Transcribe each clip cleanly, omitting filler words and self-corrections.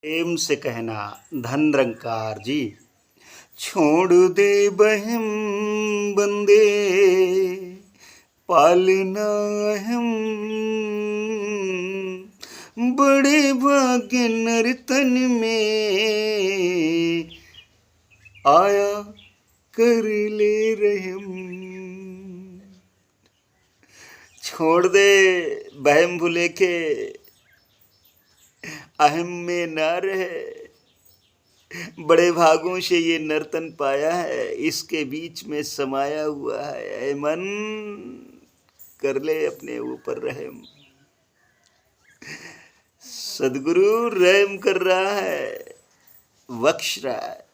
प्रेम से कहना धनरंकार जी। छोड़ दे बहम बंदे पालना हम बड़े भाग्य नर्तन में आया कर ले रहम। छोड़ दे बहम भुले के अहम में ना रहे, बड़े भागों से ये नर्तन पाया है, इसके बीच में समाया हुआ है। ऐ मन कर ले अपने ऊपर रहम। सदगुरु रहम कर रहा है, बख्श रहा है,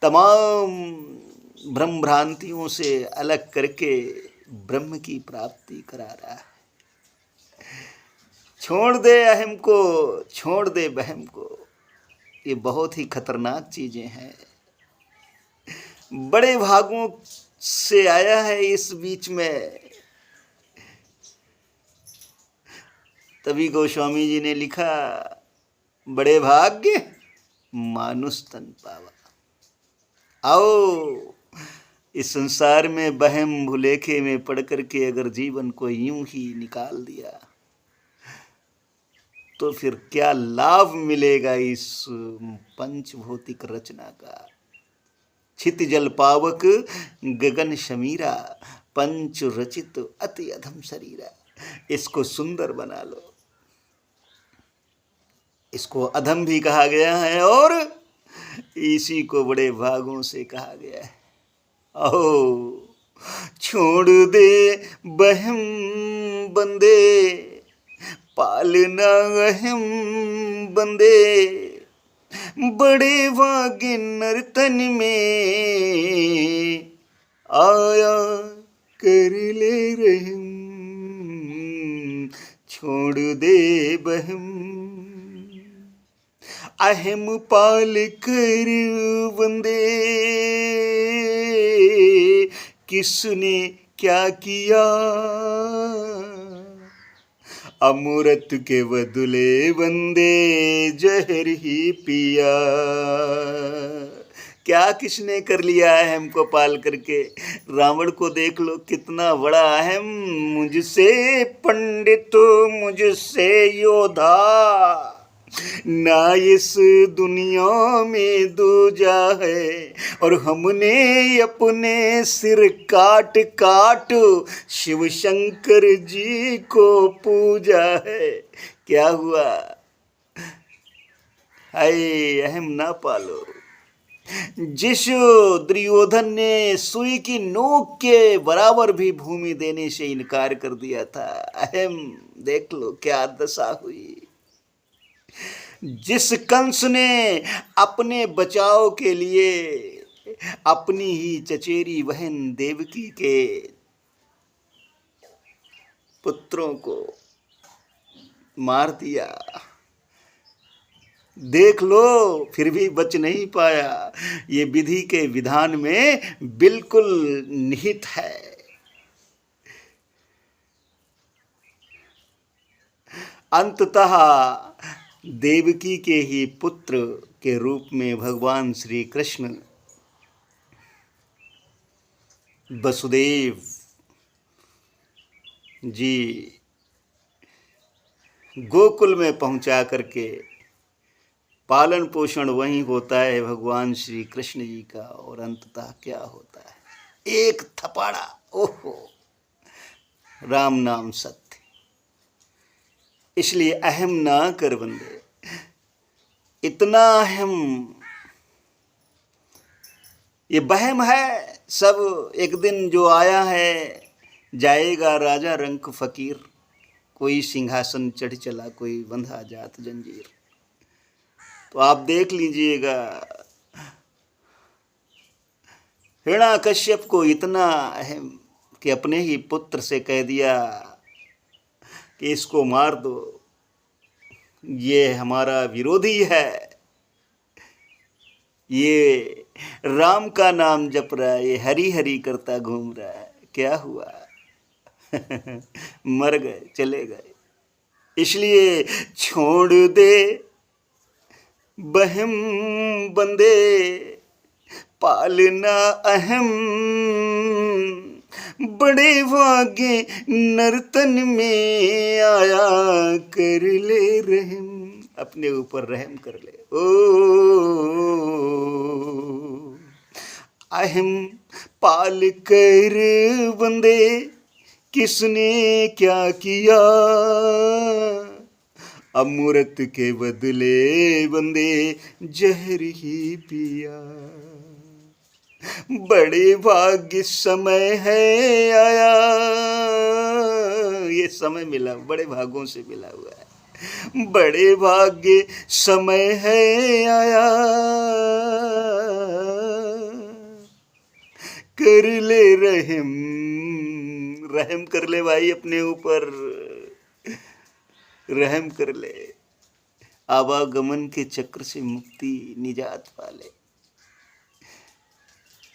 तमाम भ्रम भ्रांतियों से अलग करके ब्रह्म की प्राप्ति करा रहा है। छोड़ दे अहम को, छोड़ दे बहम को। ये बहुत ही खतरनाक चीजें हैं। बड़े भागों से आया है इस बीच में। तभी गोस्वामी जी ने लिखा, बड़े भाग्य मानुष तन पावा। आओ इस संसार में बहम भुलेखे में पड़ करके अगर जीवन को यूं ही निकाल दिया तो फिर क्या लाभ मिलेगा इस पंचभौतिक रचना का। छित जल पावक गगन शमीरा, पंच रचित अति अधम शरीरा। इसको सुंदर बना लो। इसको अधम भी कहा गया है और इसी को बड़े भागों से कहा गया है। ओ छोड़ दे बहम बंदे पालना अहम बंदे बड़े भाग्य नर्तन में आया कर ले रहम। छोड़ दे बहम अहम पाल कर बंदे किसने क्या किया। अमृत के बदले बंदे जहर ही पिया। क्या किसने कर लिया है हमको पाल करके। रावण को देख लो कितना बड़ा अहम, मुझसे पंडित मुझसे योधा, ना इस दुनिया में दूजा है। और हमने अपने सिर काट काट शिव शंकर जी को पूजा है। क्या हुआ? हाय अहम ना पालो। जिस दुर्योधन ने सुई की नोक के बराबर भी भूमि देने से इनकार कर दिया था, अहम देख लो क्या दशा हुई। जिस कंस ने अपने बचाव के लिए अपनी ही चचेरी बहन देवकी के पुत्रों को मार दिया, देख लो फिर भी बच नहीं पाया। ये विधि के विधान में बिल्कुल निहित है। अंततः देवकी के ही पुत्र के रूप में भगवान श्री कृष्ण वसुदेव जी गोकुल में पहुंचा करके पालन पोषण वहीं होता है भगवान श्री कृष्ण जी का। और अंततः क्या होता है? एक थपाड़ा। ओहो, राम नाम सत्य। इसलिए अहम ना कर बंदे। इतना अहम, ये बहम है सब। एक दिन जो आया है जाएगा राजा रंक फकीर। कोई सिंहासन चढ़ चला, कोई बंधा जात जंजीर। तो आप देख लीजिएगा हिरण्याकश्यप को इतना अहम कि अपने ही पुत्र से कह दिया कि इसको मार दो, ये हमारा विरोधी है, ये राम का नाम जप रहा है, ये हरि हरि करता घूम रहा है। क्या हुआ? मर गए, चले गए। इसलिए छोड़ दे बहम बंदे, पालना अहम, बड़े भाग्य नर्तन में आया, कर ले रहम, अपने ऊपर रहम कर ले। ओ अहम पाल कर बंदे, किसने क्या किया, अमृत के बदले बंदे जहर ही पिया। बड़े भाग्य समय है आया, ये समय मिला, बड़े भागों से मिला हुआ है। बड़े भाग्य समय है आया, कर ले रहम, रहम कर ले भाई, अपने ऊपर रहम कर ले। आवागमन के चक्र से मुक्ति निजात पाले।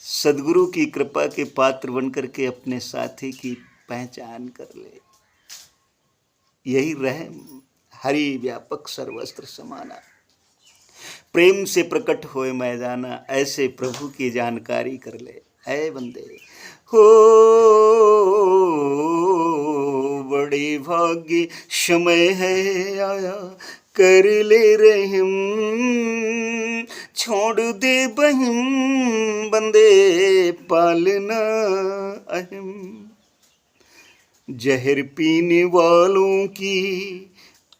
सदगुरु की कृपा के पात्र बनकर के अपने साथी की पहचान कर ले। यही रहम, हरि व्यापक सर्वस्त्र समाना, प्रेम से प्रकट होए मैदाना, ऐसे प्रभु की जानकारी कर ले। ऐ बंदे हो बड़े भाग्य समय है आया, कर ले रहम, छोड़ दे बहम बंदे, पालना अहम, जहर पीने वालों की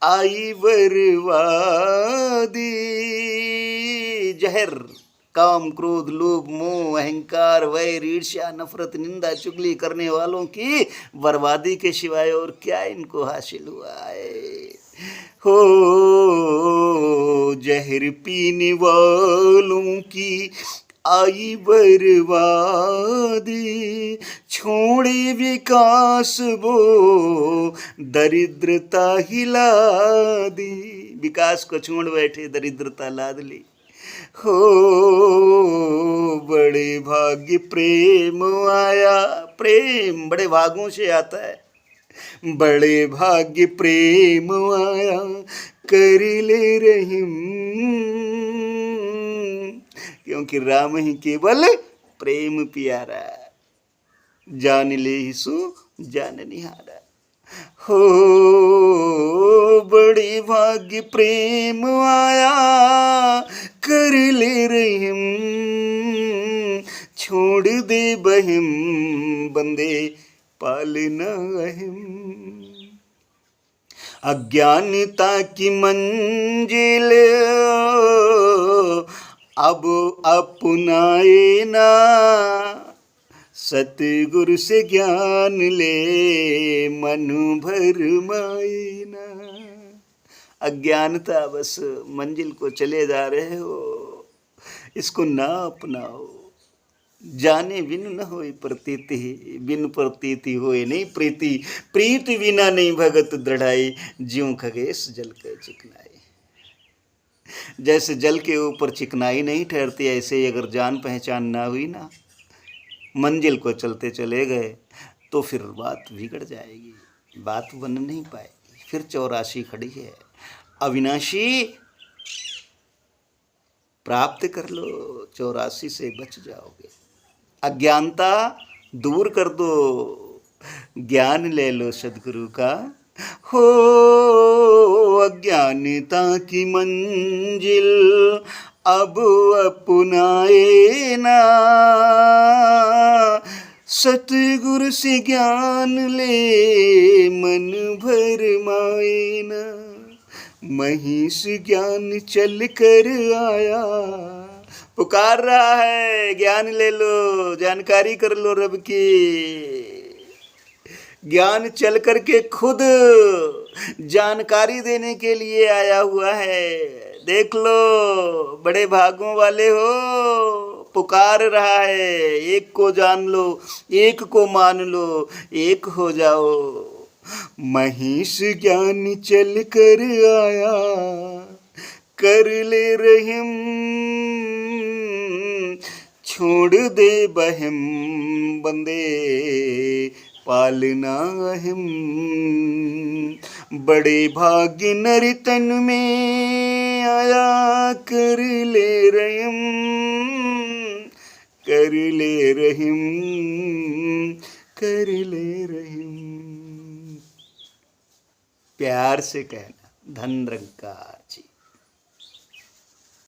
आई बर्बादी। जहर काम क्रोध लोभ मोह अहंकार वैर ईर्ष्या नफरत निंदा चुगली करने वालों की बर्बादी के सिवाय और क्या इनको हासिल हुआ है। हो जहर पीने वालों की आई बर्बादी, छोड़े विकास वो दरिद्रता हिला दी। विकास को छोड़ बैठे, दरिद्रता लाद ली। हो बड़े भाग्य प्रेम आया, प्रेम बड़े भागों से आता है। बड़े भाग्य प्रेम आया, कर ले रहीम, क्योंकि राम ही केवल प्रेम प्यारा, जान ले सो जान निहारा। हो बड़े भाग्य प्रेम आया, कर ले रहीम, छोड़ दे बहम बंदे, पालना अहम। अज्ञानता की मंजिल अब अपनाए ना, सतगुरु से ज्ञान ले मन भर माए ना। अज्ञानता बस मंजिल को चले जा रहे हो, इसको ना अपनाओ। जाने बिन न होई प्रतीति, बिन प्रतीति होए नहीं प्रीति, प्रीति बिना नहीं भगत दृढ़ाई, ज्यों खगेश जल के चिकनाई। जैसे जल के ऊपर चिकनाई नहीं ठहरती, ऐसे ही अगर जान पहचान ना हुई ना, मंजिल को चलते चले गए तो फिर बात बिगड़ जाएगी, बात बन नहीं पाएगी। फिर 84 खड़ी है। अविनाशी प्राप्त कर लो, 84 से बच जाओगे। अज्ञानता दूर कर दो, ज्ञान ले लो सदगुरु का। हो अज्ञानता की मंजिल अब अपनाए ना, सतगुरु से ज्ञान ले मन भर माए ना। महिष ज्ञान चल कर आया, पुकार रहा है, ज्ञान ले लो, जानकारी कर लो रब की। ज्ञान चल कर के खुद जानकारी देने के लिए आया हुआ है। देख लो, बड़े भागों वाले हो, पुकार रहा है, एक को जान लो, एक को मान लो, एक हो जाओ। महिष ज्ञान चल कर आया, कर ले रहीम, छोड़ दे बहम बंदे, पालना अहम। बड़े भाग्य नर तन में आया कर ले रहम, कर ले रहम, कर ले रहम। प्यार से कहना। धन निरंकार जी।